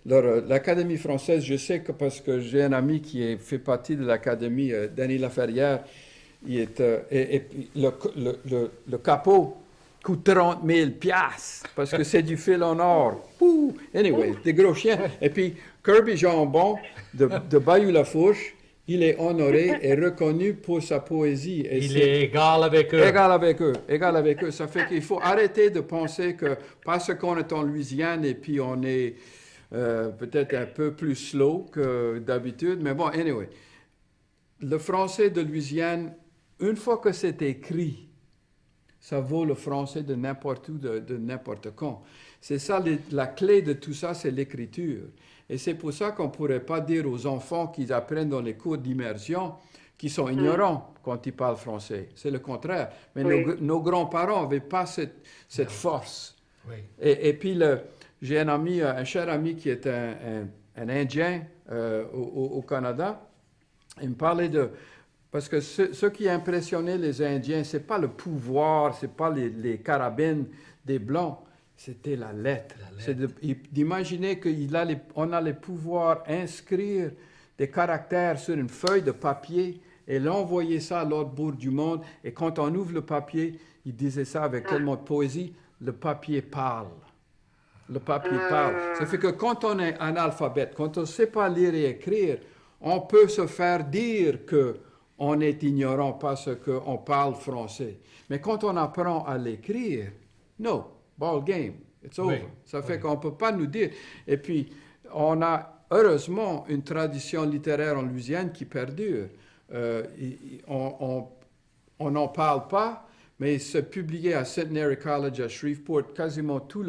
l'Académie française. Je sais que parce que j'ai un ami qui fait partie de l'Académie, Denis Laferrière, il est, le capot coûte 30 000 piastres parce que c'est du fil en or. Ouh. Anyway, des gros chiens. Et puis, Kirby Jambon de Bayou-Lafourche, il est honoré et reconnu pour sa poésie. Et il est égal avec eux. Égal avec eux. Ça fait qu'il faut arrêter de penser que parce qu'on est en Louisiane et puis on est peut-être un peu plus slow que d'habitude. Mais bon, anyway. Le français de Louisiane, une fois que c'est écrit, ça vaut le français de n'importe où, de n'importe quand. C'est ça, la clé de tout ça, c'est l'écriture. Et c'est pour ça qu'on ne pourrait pas dire aux enfants qu'ils apprennent dans les cours d'immersion qu'ils sont ignorants quand ils parlent français. C'est le contraire. Mais nos grands-parents n'avaient pas cette force. Oui. Et puis, j'ai un cher ami qui est un Indien au Canada. Il me parlait de... Parce que ce qui impressionnait les Indiens, ce n'est pas le pouvoir, ce n'est pas les carabines des Blancs, c'était la lettre. C'est d'imaginer qu'on a le pouvoir d'inscrire des caractères sur une feuille de papier et l'envoyer ça à l'autre bout du monde. Et quand on ouvre le papier, il disait ça avec tellement de poésie, le papier parle. Le papier parle. Ça fait que quand on est analphabète, quand on ne sait pas lire et écrire, on peut se faire dire qu'on est ignorant parce qu'on parle français. Mais quand on apprend à l'écrire, no, ball game, it's over. Oui, ça fait qu'on ne peut pas nous dire. Et puis, on a heureusement une tradition littéraire en Louisiane qui perdure. On n'en parle pas, mais c'est publié à Centenary College à Shreveport, quasiment tout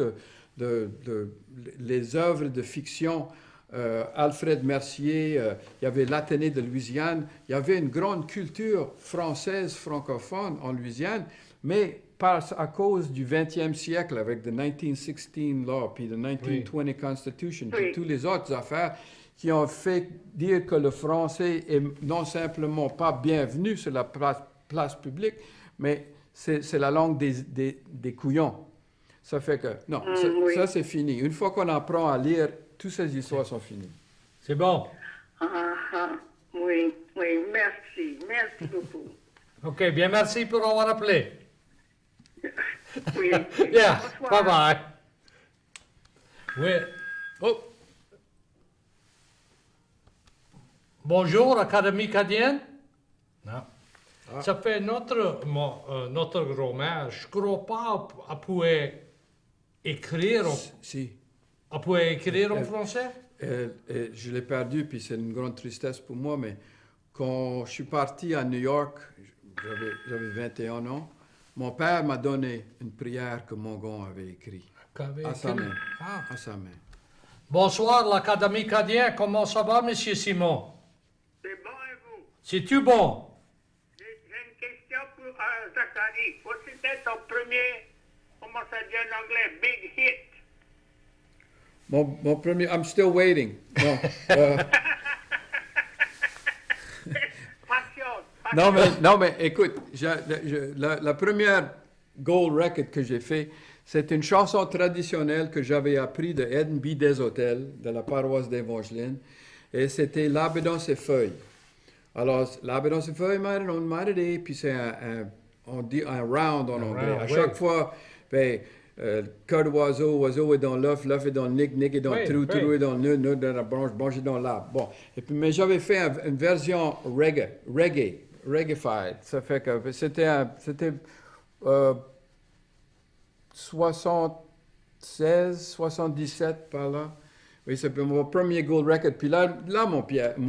les œuvres de fiction Alfred Mercier, il y avait l'Athénée de Louisiane. Il y avait une grande culture française francophone en Louisiane, mais à cause du 20e siècle avec the 1916 law, puis the 1920 Constitution, puis toutes les autres affaires qui ont fait dire que le français est non simplement pas bienvenu sur la place publique, mais c'est la langue des couillons. Ça fait que, non, ça c'est fini. Une fois qu'on apprend à lire, toutes ces histoires sont finies. C'est bon. Oui, merci beaucoup. OK, bien merci pour avoir appelé. Oui. Yeah, Bonsoir. bye-bye. Oui. Oh. Bonjour, Académie acadienne. Non. Ça fait notre grand-mère. Je ne crois pas à pouvoir écrire, Si. à pouvoir écrire en français. Je l'ai perdu, puis c'est une grande tristesse pour moi, mais quand je suis parti à New York, j'avais 21 ans, mon père m'a donné une prière que Mongon avait écrite à sa main. À sa main. Bonsoir, l'Académie acadienne. Comment ça va, Monsieur Simon? C'est bon et vous? C'est-tu bon? J'ai une question pour Zachary. C'était ton premier, comment ça dit en anglais, big hit. Mon premier, I'm still waiting. Non, non, mais écoute, la première gold record que j'ai fait, c'est une chanson traditionnelle que j'avais appris de Ed B. Desautels, de la paroisse d'Evangeline, et c'était L'arbre dans ses feuilles. Alors, l'arbre dans ses feuilles, puis c'est on dit un round en anglais. À chaque fois, ben, cœur d'oiseau, oiseau est dans l'œuf, l'œuf est dans le nick est dans le trou, trou est dans le nœud, dans la branche est dans l'arbre. Bon, et puis, mais j'avais fait une version reggae-fied. Ça fait que c'était 76, 77 par là. Oui, c'est mon premier gold record. Puis là mon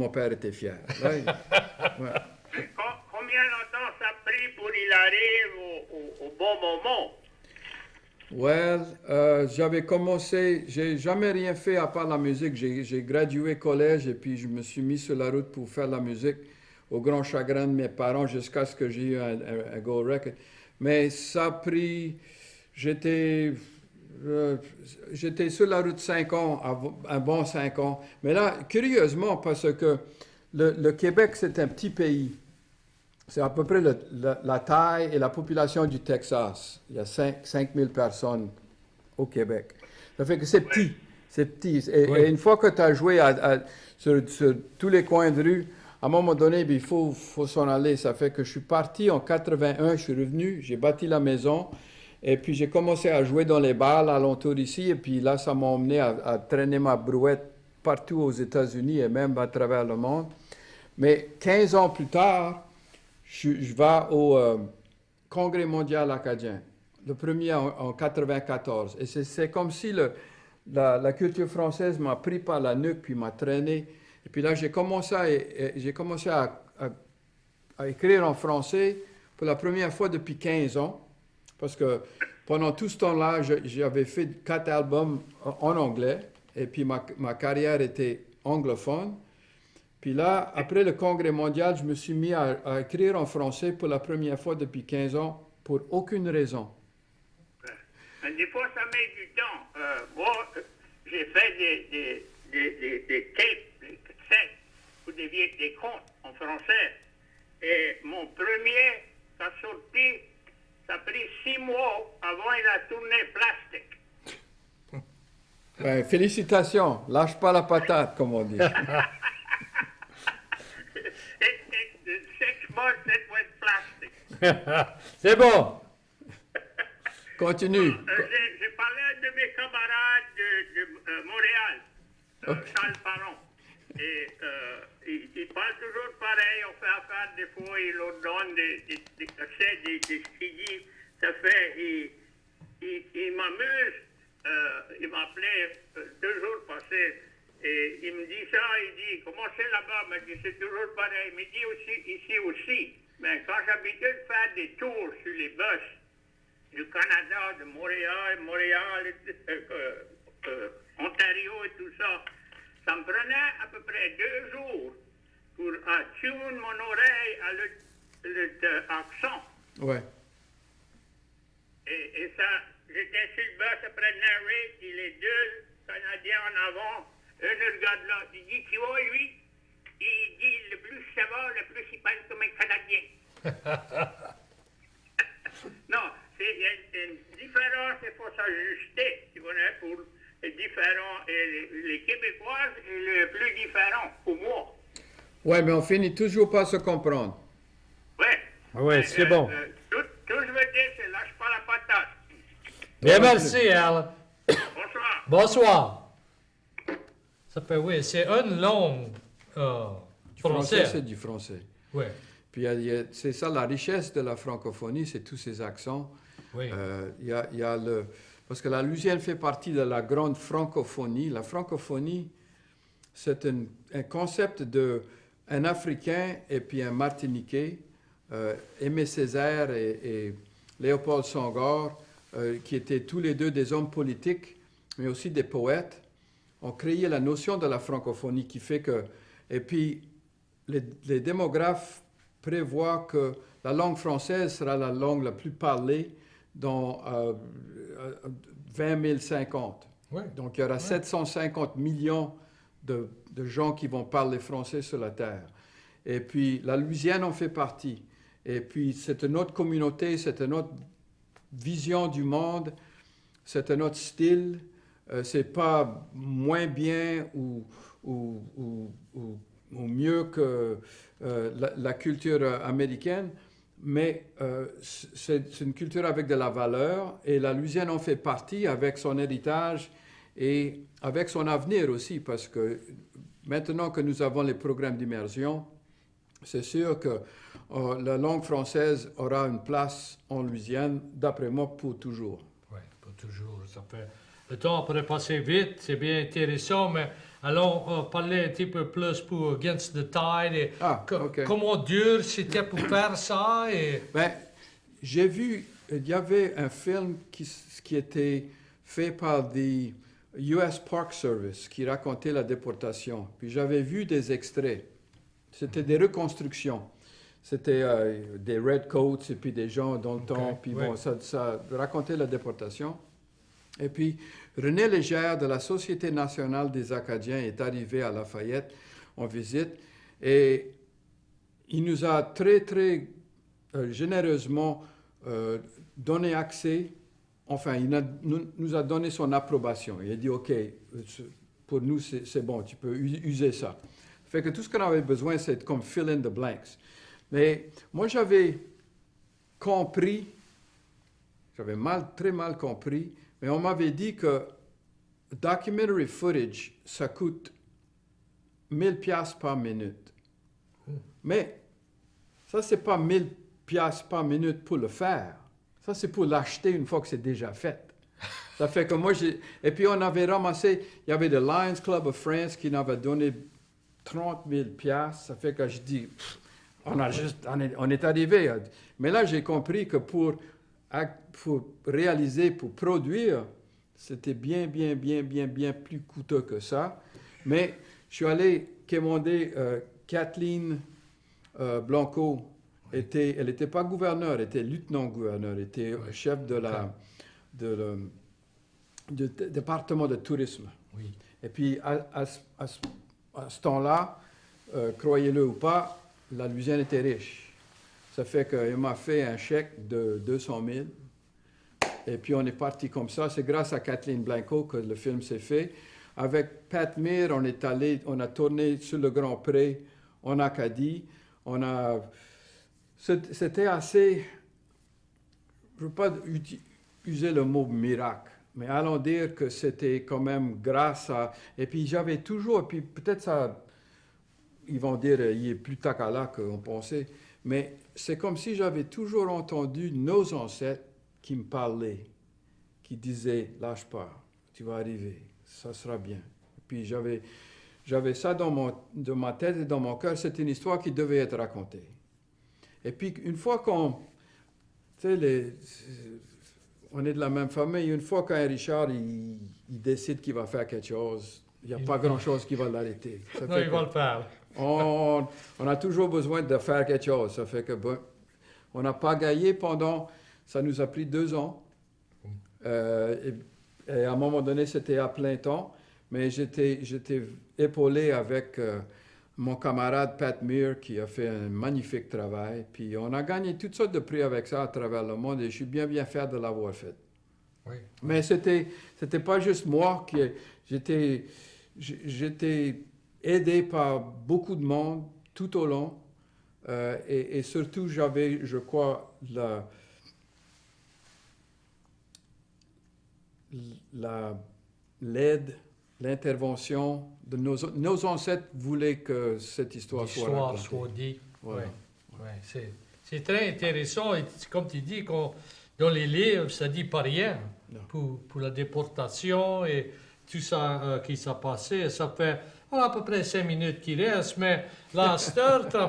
père était fier. Là, ouais. Combien de temps ça a pris pour qu'il arrive au bon moment? Well, j'avais commencé, j'ai jamais rien fait à part la musique. J'ai gradué collège et puis je me suis mis sur la route pour faire la musique au grand chagrin de mes parents jusqu'à ce que j'ai eu un gold record. Mais ça a pris, j'étais sur la route 5 ans, un bon 5 ans. Mais là, curieusement, parce que le Québec, c'est un petit pays. C'est à peu près la taille et la population du Texas. Il y a 5 000 personnes au Québec. Ça fait que c'est petit. C'est petit. Et une fois que tu as joué sur tous les coins de rue, à un moment donné, il faut s'en aller. Ça fait que je suis parti en 81, je suis revenu, j'ai bâti la maison. Et puis j'ai commencé à jouer dans les bars alentour ici. Et puis là, ça m'a emmené à traîner ma brouette partout aux États-Unis et même à travers le monde. Mais 15 ans plus tard, je vais au Congrès mondial acadien, le premier en 94. Et c'est comme si la culture française m'a pris par la nuque puis m'a traîné. Et puis là, j'ai commencé à écrire en français pour la première fois depuis 15 ans. Parce que pendant tout ce temps-là, j'avais fait 4 albums en anglais. Et puis ma carrière était anglophone. Puis là, après le congrès mondial, je me suis mis à écrire en français pour la première fois depuis 15 ans, pour aucune raison. Des fois, ça met du temps. Moi, j'ai fait des tapes, des cassettes, ou des contes en français. Et mon premier, ça sorti, ça a pris 6 mois avant il a tourné plastique. Ben, félicitations. Lâche pas la patate, comme on dit. 6 months, it went plastic. C'est bon. Continue. J'ai parlé à un de mes camarades de Montréal, Charles Parent. Et il parle toujours pareil, on fait affaire des fois, il leur donne des cassettes, des CD. Ça fait, il m'amuse. Il m'appelait 2 jours passés. Et il me dit ça, il dit, comment c'est là-bas? Il me dit, c'est toujours pareil. Il me dit aussi, ici aussi. Mais quand j'habitais de faire des tours sur les bus du Canada, de Montréal, Ontario et tout ça, ça me prenait à peu près 2 jours pour tune mon oreille à l'accent. Ouais. Et ça, j'étais sur le bus après de narrer, puis les 2 Canadiens en avant, un regarde l'autre, il dit, tu vois, lui, il dit, le plus ça va, le plus il parle comme un Canadien. Non, il y a une différence, il faut s'ajuster, tu connais, pour les différents, et les Québécois, est le plus différent pour moi. Ouais, mais on finit toujours par se comprendre. Ouais. Ouais, c'est bon. Tout je veux dire, c'est lâche pas la patate. Bien, merci, Al. Bonsoir. Bonsoir. Ça fait, oui, c'est une langue Du français, française. c'est du français. Oui, Puis c'est ça la richesse de la francophonie, c'est tous ces accents. oui. Parce que la Louisiane fait partie de la grande francophonie. La francophonie, c'est un concept de un Africain et puis un Martiniquais, Aimé Césaire et Léopold Senghor, qui étaient tous les deux des hommes politiques, mais aussi des poètes, ont créé la notion de la francophonie qui fait que... Et puis, les démographes prévoient que la langue française sera la langue la plus parlée dans 2050. Oui. Donc, il y aura 750 millions de gens qui vont parler français sur la Terre. Et puis, la Louisiane en fait partie. Et puis, c'est une autre communauté, c'est une autre vision du monde, c'est un autre style. C'est pas moins bien ou mieux que la culture américaine, mais c'est une culture avec de la valeur et la Louisiane en fait partie avec son héritage et avec son avenir aussi, parce que maintenant que nous avons les programmes d'immersion, c'est sûr que la langue française aura une place en Louisiane, d'après moi, pour toujours. Oui, pour toujours. Ça fait... Le temps pourrait passer vite, c'est bien intéressant, mais allons parler un petit peu plus pour Against the Tide. Et OK. Comment dur c'était pour faire ça? Et... Ben, j'ai vu, il y avait un film qui était fait par the US Park Service qui racontait la déportation. Puis j'avais vu des extraits. C'était des reconstructions. C'était des redcoats et puis des gens dans le temps. Puis bon, ça racontait la déportation. Et puis, René Légère de la Société nationale des Acadiens est arrivé à Lafayette en visite et il nous a très, très généreusement donné accès, enfin, nous a donné son approbation. Il a dit, OK, pour nous, c'est bon, tu peux user ça. Fait que tout ce qu'on avait besoin, c'est comme fill in the blanks. Mais moi, j'avais compris, très mal compris, mais on m'avait dit que documentary footage, ça coûte 1000 piastres par minute. Mais ça, c'est pas 1000 piastres par minute pour le faire. Ça, c'est pour l'acheter une fois que c'est déjà fait. Ça fait que moi, Et puis, on avait ramassé... Il y avait le Lions Club of France qui nous avait donné 30 000 piastres. Ça fait que je dis... On est arrivé. Mais là, j'ai compris que pour réaliser, pour produire, c'était bien plus coûteux que ça. Mais je suis allé commander Kathleen Blanco. Elle n'était pas gouverneure, elle était lieutenant-gouverneur, elle était chef du département de tourisme. Oui. Et puis, à ce temps-là, croyez-le ou pas, la Louisiane était riche. Ça fait qu'il m'a fait un chèque de 200 000. Et puis, on est parti comme ça. C'est grâce à Kathleen Blanco que le film s'est fait. Avec Pat Meir, on a tourné sur le Grand Pré en Acadie. C'était assez... Je ne veux pas user le mot miracle, mais allons dire que c'était quand même grâce à... Et puis, j'avais toujours... Et puis, peut-être ça... Ils vont dire il est plus takala qu'on pensait. Mais c'est comme si j'avais toujours entendu nos ancêtres qui me parlaient, qui disaient « Lâche pas, tu vas arriver, ça sera bien. » Puis j'avais ça dans ma tête et dans mon cœur. C'est une histoire qui devait être racontée. Et puis une fois qu'on... Tu sais, on est de la même famille. Une fois qu'un Richard, il décide qu'il va faire quelque chose, Il n'y a pas grand-chose qui va l'arrêter. Ça Non, fait il que va le faire. on a toujours besoin de faire quelque chose. Ça fait que bon, on n'a pas gagné pendant... Ça nous a pris 2 ans. Et à un moment donné, c'était à plein temps. Mais j'étais épaulé avec mon camarade Pat Meir qui a fait un magnifique travail. Puis on a gagné toutes sortes de prix avec ça à travers le monde et je suis bien fier de l'avoir fait. Oui. Mais c'était pas juste moi qui... J'étais aidé par beaucoup de monde tout au long. Et surtout, j'avais, je crois, l'aide, l'intervention de nos ancêtres voulaient que cette histoire soit L'histoire racontée. soit dit. Voilà. Ouais, c'est très intéressant. Et comme tu dis, dans les livres, ça ne dit pas rien pour la déportation et tout ça qui s'est passé. Ça fait à peu près 5 minutes qu'il reste, mais là, tu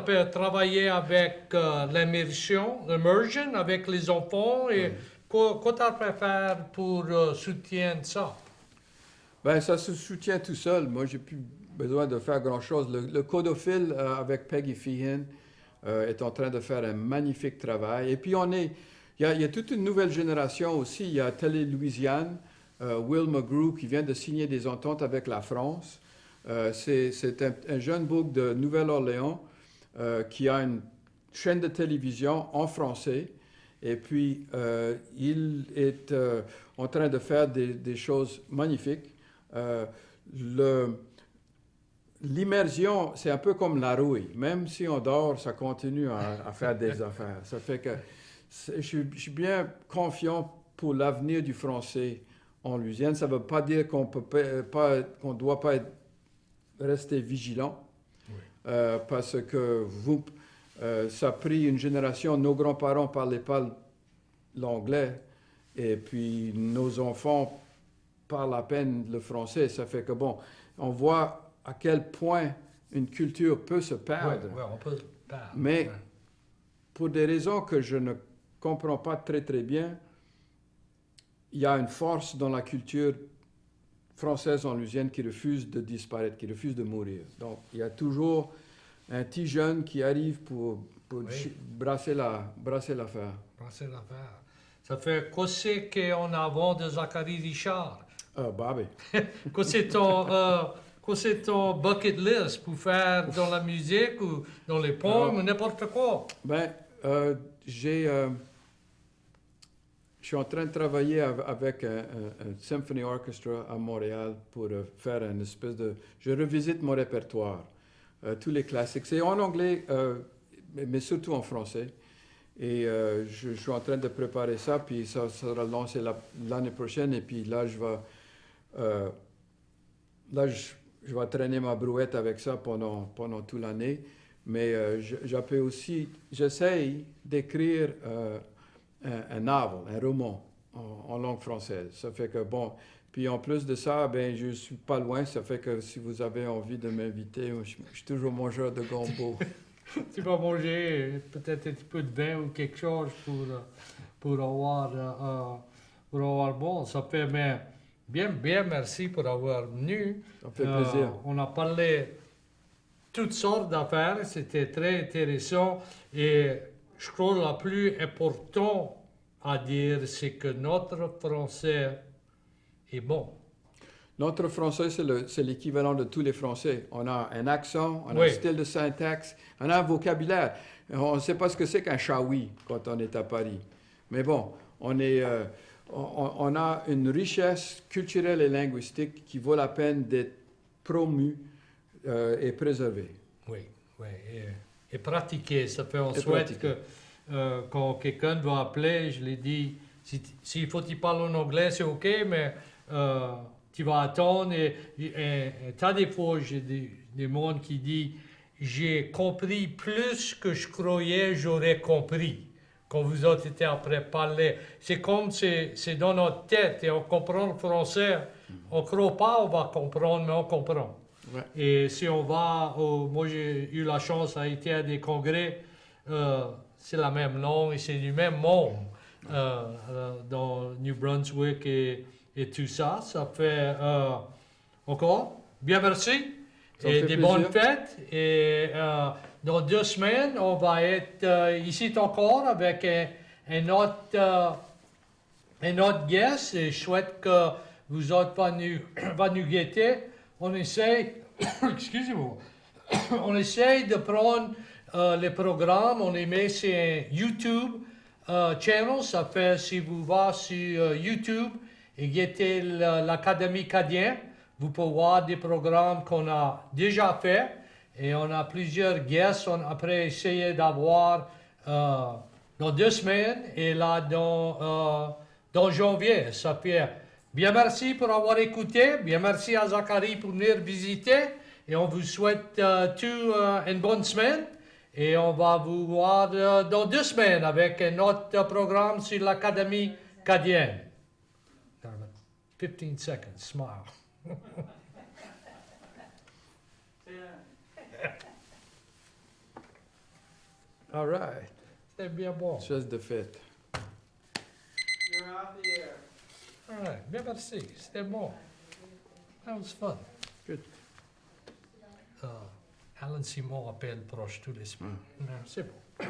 peux travailler avec l'immersion avec les enfants. Et quoi tu préfères pour soutenir ça? Ben, ça se soutient tout seul. Moi, j'ai plus besoin de faire grand-chose. Le codophile avec Peggy Feehan est en train de faire un magnifique travail. Et puis, il y a toute une nouvelle génération aussi. Il y a Télé Louisiane, Will McGrew, qui vient de signer des ententes avec la France. C'est un jeune bouc de Nouvelle-Orléans qui a une chaîne de télévision en français. Et puis, il est en train de faire des choses magnifiques. L'immersion, c'est un peu comme la rouille. Même si on dort, ça continue à faire des affaires. Ça fait que je suis bien confiant pour l'avenir du français en Louisiane. Ça ne veut pas dire qu'on ne doit pas rester vigilant. Oui. Parce que ça a pris une génération. Nos grands-parents ne parlaient pas l'anglais. Et puis nos enfants parlent à peine le français. Ça fait que, bon, on voit à quel point une culture peut se perdre. Oui, on peut perdre. Mais pour des raisons que je ne comprends pas très, très bien, il y a une force dans la culture française en Louisiane qui refuse de disparaître, qui refuse de mourir. Donc, il y a toujours un petit jeune qui arrive pour brasser l'affaire. Brasser l'affaire. Ça fait quoi c'est qu'on a avant de Zachary Richard? Bobby. Quoi c'est ton bucket list pour faire dans la musique ou dans les poèmes ou n'importe quoi? Ben, je suis en train de travailler avec un symphony orchestra à Montréal pour faire une espèce de... Je revisite mon répertoire, tous les classiques. C'est en anglais, mais surtout en français. Et je suis en train de préparer ça, puis ça sera lancé l'année prochaine. Et puis là, je vais traîner ma brouette avec ça pendant toute l'année. Mais j'essaye d'écrire un novel, un roman en langue française. Ça fait que, bon, puis en plus de ça, ben, je ne suis pas loin. Ça fait que si vous avez envie de m'inviter, je suis toujours mangeur de gombo. Tu vas manger peut-être un petit peu de vin ou quelque chose pour avoir bon. Ça fait bien, merci pour avoir venu. Ça fait plaisir. On a parlé toutes sortes d'affaires, c'était très intéressant. Et je crois que le plus important à dire, c'est que notre français est bon. Notre français, c'est l'équivalent de tous les français. On a un accent, on a un style de syntaxe, on a un vocabulaire. On ne sait pas ce que c'est qu'un chaoui quand on est à Paris. Mais bon, on a une richesse culturelle et linguistique qui vaut la peine d'être promue et préservée. Oui. Et pratiquée. Ça fait, on souhaite que quand quelqu'un va appeler, je l'ai dit, s'il faut qu'il parle en anglais, c'est OK, mais... tu vas attendre et t'as des fois, j'ai des mondes qui disent j'ai compris plus que je croyais j'aurais compris quand vous autres étiez après parler. C'est comme c'est dans notre tête et on comprend le français. On ne croit pas, on va comprendre, mais on comprend. Ouais. Et si on va, moi j'ai eu la chance à être à des congrès, c'est la même langue et c'est du même monde dans New Brunswick et tout ça. Ça fait encore Bien, merci. Ça me Et fait des plaisir. bonnes fêtes. Et dans 2 semaines, on va être ici encore avec un autre guest. Et je souhaite que vous autres va nous guetter. On essaie, excusez-moi, on essaie de prendre les programmes, on les met sur un YouTube channel. Ça fait, si vous va sur YouTube et guettez l'Académie Cadien, vous pouvez voir des programmes qu'on a déjà fait. Et on a plusieurs guests. On a après essayé d'avoir dans 2 semaines et là dans janvier. Ça fait bien merci pour avoir écouté. Bien merci à Zachary pour venir visiter. Et on vous souhaite tous une bonne semaine. Et on va vous voir dans 2 semaines avec un autre programme sur l'Académie Cadienne. 15 seconds, smile. All right. C'est bien bon. Chaise de fête. All right, bien merci. C'était bon. That was fun. Good. Alan Simon appelle proche tous les semaines. Non, c'est bon.